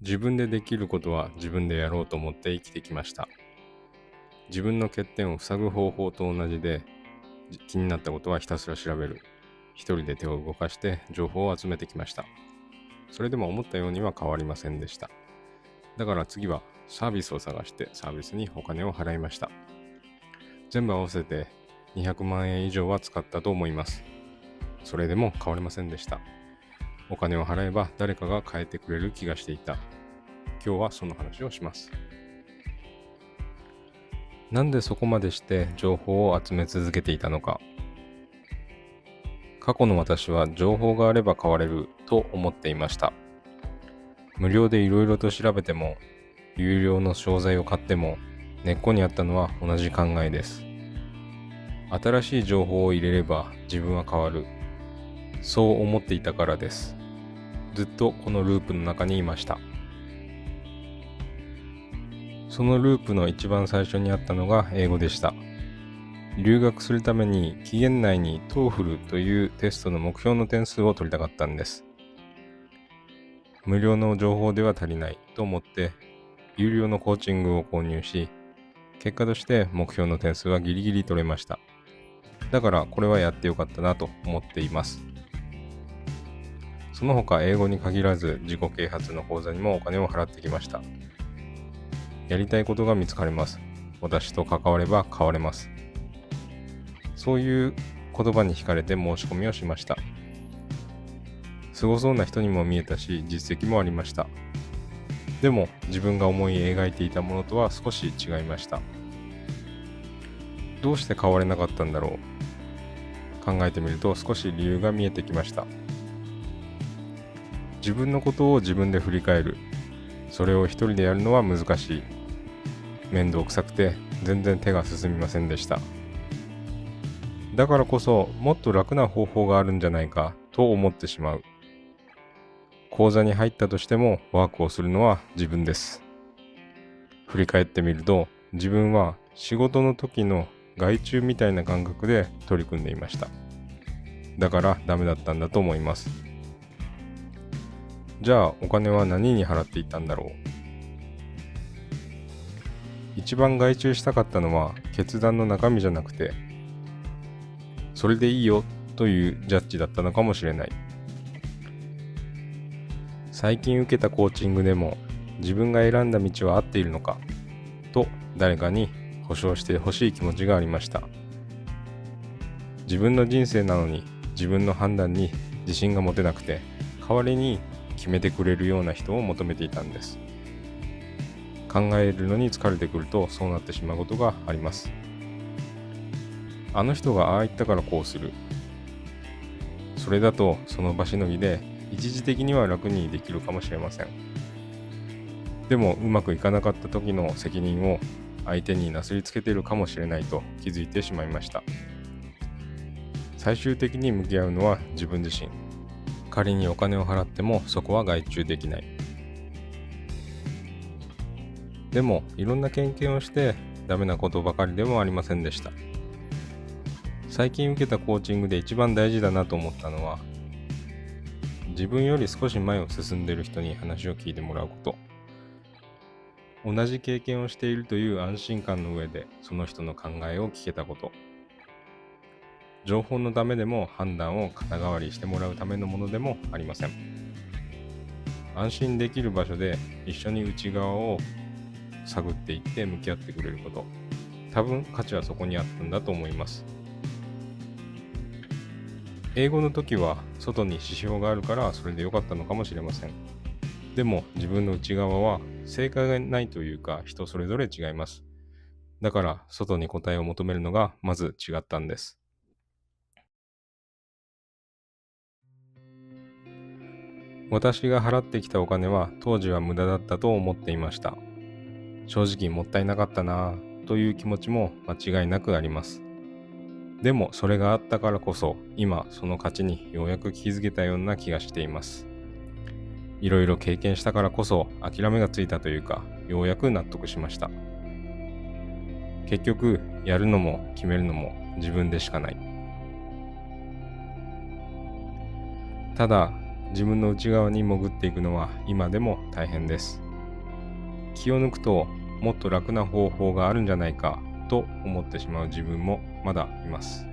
自分でできることは自分でやろうと思って生きてきました。自分の欠点を塞ぐ方法と同じで、気になったことはひたすら調べる。一人で手を動かして情報を集めてきました。それでも思ったようには変わりませんでした。だから次はサービスを探してサービスにお金を払いました。全部合わせて200万円以上は使ったと思います。それでも変わりませんでした。お金を払えば誰かが変えてくれる気がしていた。今日はその話をします。なんでそこまでして情報を集め続けていたのか。過去の私は情報があれば変われると思っていました。無料でいろいろと調べても、有料の商材を買っても、根っこにあったのは同じ考えです。新しい情報を入れれば自分は変わる。そう思っていたからです。ずっとこのループの中にいました。そのループの一番最初にあったのが英語でした。留学するために期限内に TOEFL というテストの目標の点数を取りたかったんです。無料の情報では足りないと思って有料のコーチングを購入し、結果として目標の点数はギリギリ取れました。だからこれはやってよかったなと思っています。その他英語に限らず自己啓発の講座にもお金を払ってきました。やりたいことが見つかります。私と関われば変われます。そういう言葉に惹かれて申し込みをしました。すごそうな人にも見えたし、実績もありました。でも自分が思い描いていたものとは少し違いました。どうして変われなかったんだろう。考えてみると少し理由が見えてきました。自分のことを自分で振り返る。それを一人でやるのは難しい。面倒くさくて全然手が進みませんでした。だからこそもっと楽な方法があるんじゃないかと思ってしまう。講座に入ったとしてもワークをするのは自分です。振り返ってみると自分は仕事の時の外注みたいな感覚で取り組んでいました。だからダメだったんだと思います。じゃあお金は何に払っていたんだろう。一番外注したかったのは決断の中身じゃなくて、それでいいよというジャッジだったのかもしれない。最近受けたコーチングでも自分が選んだ道は合っているのかと誰かに保証してほしい気持ちがありました。自分の人生なのに自分の判断に自信が持てなくて、代わりに決めてくれるような人を求めていたんです。考えるのに疲れてくるとそうなってしまうことがあります。あの人がああ言ったからこうする。それだとその場しのぎで一時的には楽にできるかもしれません。でもうまくいかなかった時の責任を相手になすりつけているかもしれないと気づいてしまいました。最終的に向き合うのは自分自身。仮にお金を払ってもそこは外注できない。でもいろんな経験をしてダメなことばかりでもありませんでした。最近受けたコーチングで一番大事だなと思ったのは、自分より少し前を進んでいる人に話を聞いてもらうこと。同じ経験をしているという安心感の上でその人の考えを聞けたこと。情報のためでも判断を肩代わりしてもらうためのものでもありません。安心できる場所で一緒に内側を探っていって向き合ってくれること。多分価値はそこにあったんだと思います。英語の時は外に指標があるからそれで良かったのかもしれません。でも自分の内側は正解がないというか人それぞれ違います。だから外に答えを求めるのがまず違ったんです。私が払ってきたお金は当時は無駄だったと思っていました。正直もったいなかったなぁという気持ちも間違いなくあります。でもそれがあったからこそ今その価値にようやく気づけたような気がしています。いろいろ経験したからこそ諦めがついたというか、ようやく納得しました。結局やるのも決めるのも自分でしかない。ただ自分の内側に潜っていくのは今でも大変です。気を抜くともっと楽な方法があるんじゃないかと思ってしまう自分もまだいます。